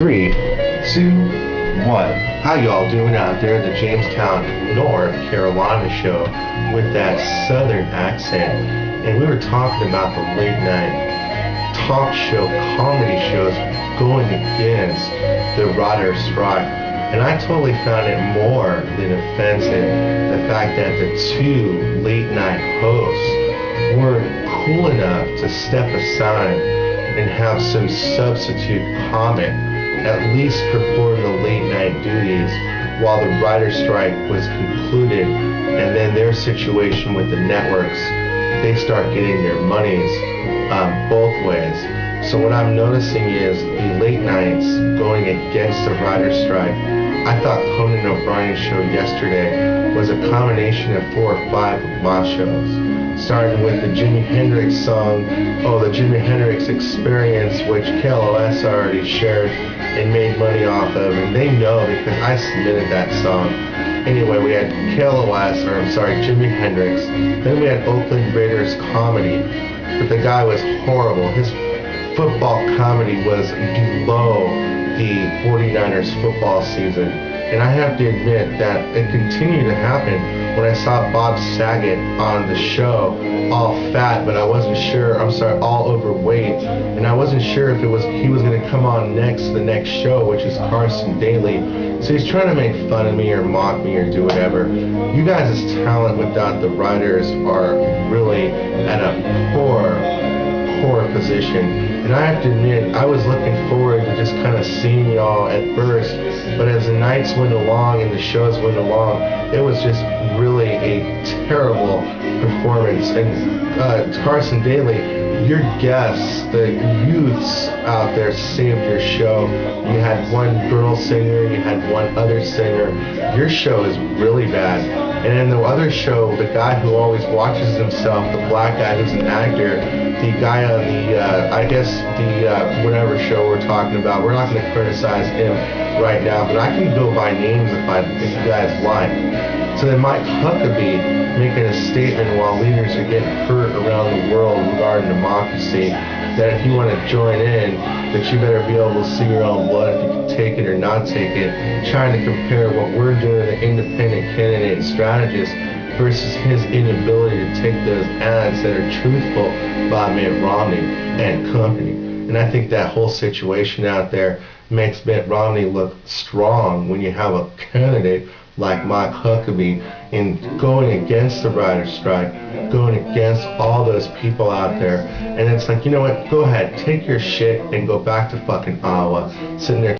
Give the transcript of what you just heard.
Three, two, one. How y'all doing out there? The Jamestown, North Carolina show with that southern accent. And we were talking about the late night talk show, comedy shows going against the writer strike. And I totally found it more than offensive, the fact that the two late night hosts weren't cool enough to step aside and have some substitute comic at least perform the late night duties while the writer's strike was concluded, and then their situation with the networks, they start getting their monies both ways. So what I'm noticing is the late nights going against the writer's strike. I thought Conan O'Brien's show yesterday was a combination of 4 or 5 of my shows, starting with the Jimi Hendrix song, the Jimi Hendrix Experience, which KLOS already shared and made money off of, and they know because I submitted that song. Anyway, we had Jimi Hendrix. Then we had Oakland Raiders comedy, but the guy was horrible. His football comedy was below the 49ers football season. And I have to admit that it continued to happen when I saw Bob Saget on the show, all fat, but I wasn't sure, all overweight, and I wasn't sure if he was going to come on the next show, which is Carson Daly. So he's trying to make fun of me or mock me or do whatever. You guys' talent without the writers are really at a poor position. And I have to admit, I was looking forward to just kind of seeing y'all at first, but as the nights went along and the shows went along, it was just really a terrible performance. And Carson Daly, your guests, the youths out there saved your show. You had one girl singer, you had one other singer. Your show is really bad. And in the other show, the guy who always watches himself, the black guy who's an actor, the guy on the whatever show we're talking about, we're not going to criticize him right now, but I can go by names if you guys like. So then Mike Huckabee making a statement while leaders are getting hurt around the world regarding democracy, that if you want to join in, that you better be able to see your own blood if you can take it or not take it, trying to compare what we're doing, the independent candidate strategist, versus his inability to take those ads that are truthful by Mitt Romney and company. And I think that whole situation out there makes Mitt Romney look strong when you have a candidate like Mike Huckabee in going against the writer's strike, going against all those people out there. And it's like, you know what, go ahead, take your shit and go back to fucking Iowa, sitting there